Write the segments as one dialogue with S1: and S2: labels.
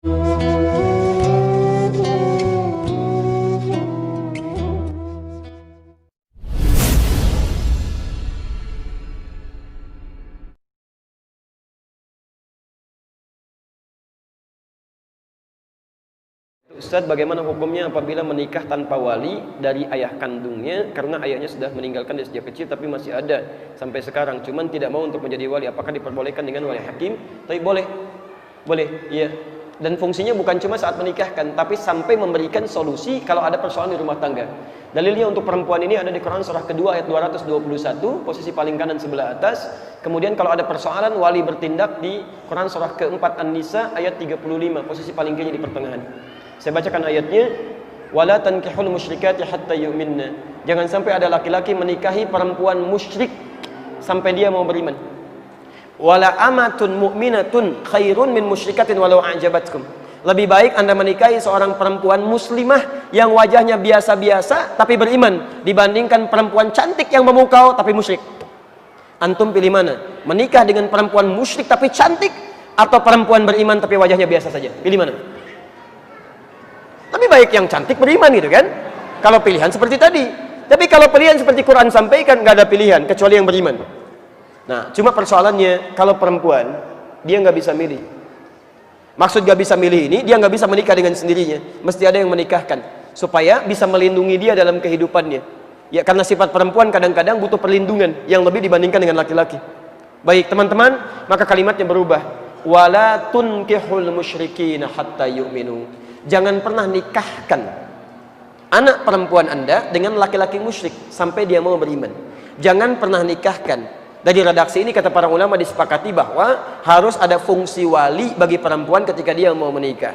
S1: Ustadz, bagaimana hukumnya apabila menikah tanpa wali dari ayah kandungnya karena ayahnya sudah meninggalkan dia sejak kecil tapi masih ada sampai sekarang, cuman tidak mau untuk menjadi wali, apakah diperbolehkan dengan wali hakim? Tapi boleh, iya. Dan fungsinya bukan cuma saat menikahkan, tapi sampai memberikan solusi kalau ada persoalan di rumah tangga. Dalilnya untuk perempuan ini ada di Quran surah kedua ayat 221, posisi paling kanan sebelah atas. Kemudian kalau ada persoalan, wali bertindak di Quran surah keempat An-Nisa ayat 35, posisi paling kiri di pertengahan. Saya bacakan ayatnya, wala tankihul musyrikati hatta yu'minna. Jangan sampai ada laki-laki menikahi perempuan musyrik sampai dia mau beriman. Wala amatun mu'minatun khairun min musyrikatin walau a'jabatkum. Lebih baik Anda menikahi seorang perempuan muslimah yang wajahnya biasa-biasa tapi beriman dibandingkan perempuan cantik yang memukau tapi musyrik. Antum pilih mana? Menikah dengan perempuan musyrik tapi cantik atau perempuan beriman tapi wajahnya biasa saja? Pilih mana? Lebih baik yang cantik beriman gitu kan, kalau pilihan seperti tadi. Tapi kalau pilihan seperti Quran sampaikan, nggak ada pilihan kecuali yang beriman. Nah, cuma persoalannya kalau perempuan dia nggak bisa milih. Maksud nggak bisa milih ini, dia nggak bisa menikah dengan sendirinya, mesti ada yang menikahkan supaya bisa melindungi dia dalam kehidupannya. Ya, karena sifat perempuan kadang-kadang butuh perlindungan yang lebih dibandingkan dengan laki-laki. Baik teman-teman, maka kalimatnya berubah, wala tunkihul musyrikina hatta yu'minu. Jangan pernah nikahkan anak perempuan Anda dengan laki-laki musyrik sampai dia mau beriman. Jangan pernah nikahkan. Dari redaksi ini kata para ulama disepakati bahwa harus ada fungsi wali bagi perempuan ketika dia mau menikah.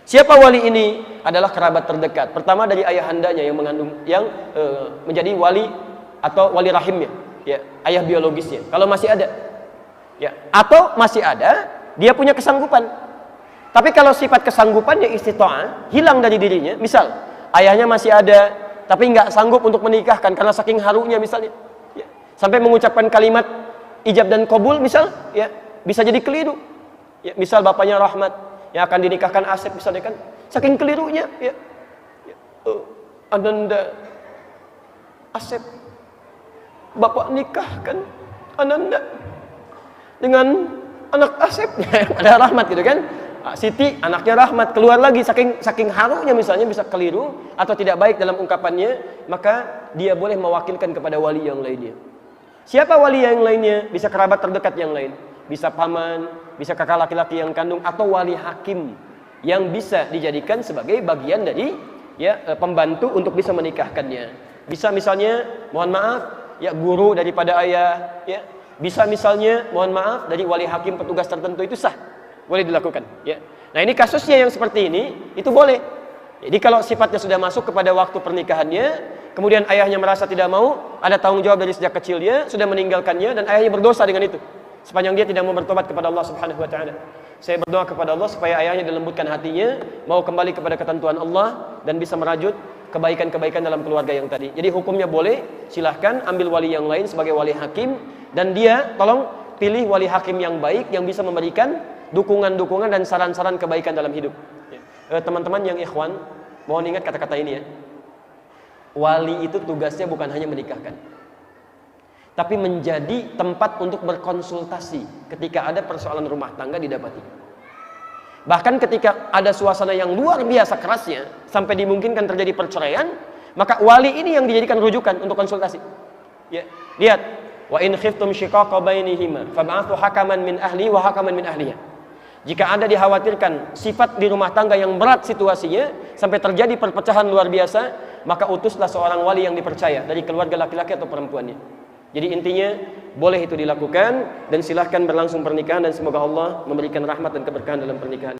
S1: Siapa wali ini? Adalah kerabat terdekat. Pertama dari ayahandanya yang mengandung, yang menjadi wali atau wali rahimnya, ya, ayah biologisnya. Kalau masih ada, ya, atau masih ada, dia punya kesanggupan. Tapi kalau sifat kesanggupannya istita'ah hilang dari dirinya, misal ayahnya masih ada tapi nggak sanggup untuk menikahkan karena saking harunya misalnya, ya, sampai mengucapkan kalimat ijab dan qabul misal, ya, bisa jadi keliru. Ya, misal bapaknya Rahmat yang akan dinikahkan Asep misalnya kan, saking kelirunya, ya, Ananda Asep, bapak nikahkan Ananda dengan anak Asep, ada Rahmat gitu kan. Siti anaknya Rahmat, keluar lagi saking harunya misalnya bisa keliru atau tidak baik dalam ungkapannya, maka dia boleh mewakilkan kepada wali yang lainnya. Siapa wali yang lainnya? Bisa kerabat terdekat yang lain, bisa paman, bisa kakak laki-laki yang kandung, atau wali hakim yang bisa dijadikan sebagai bagian dari, ya, pembantu untuk bisa menikahkannya. Bisa misalnya mohon maaf, ya, guru daripada ayah, ya. Bisa misalnya mohon maaf dari wali hakim petugas tertentu, itu sah, boleh dilakukan, ya. Nah, ini kasusnya yang seperti ini, itu boleh. Jadi kalau sifatnya sudah masuk kepada waktu pernikahannya, kemudian ayahnya merasa tidak mau, ada tanggung jawab dari sejak kecilnya, sudah meninggalkannya, dan ayahnya berdosa dengan itu, sepanjang dia tidak mau bertobat kepada Allah Subhanahu wa Ta'ala. Saya berdoa kepada Allah supaya ayahnya dilembutkan hatinya, mau kembali kepada ketentuan Allah dan bisa merajut kebaikan-kebaikan dalam keluarga yang tadi. Jadi hukumnya boleh, silahkan ambil wali yang lain sebagai wali hakim, dan dia tolong pilih wali hakim yang baik yang bisa memberikan dukungan-dukungan dan saran-saran kebaikan dalam hidup. Teman-teman yang ikhwan, mohon ingat kata-kata ini, ya. Wali itu tugasnya bukan hanya menikahkan, tapi menjadi tempat untuk berkonsultasi ketika ada persoalan rumah tangga didapati. Bahkan ketika ada suasana yang luar biasa kerasnya sampai dimungkinkan terjadi perceraian, maka wali ini yang dijadikan rujukan untuk konsultasi. Ya, lihat, wa in khiftum shiqaqa bainihima fab'athu hakaman min ahli wa hakaman min ahliha. Jika Anda dikhawatirkan sifat di rumah tangga yang berat situasinya sampai terjadi perpecahan luar biasa, maka utuslah seorang wali yang dipercaya dari keluarga laki-laki atau perempuannya. Jadi intinya boleh itu dilakukan, dan silahkan berlangsung pernikahan, dan semoga Allah memberikan rahmat dan keberkahan dalam pernikahan.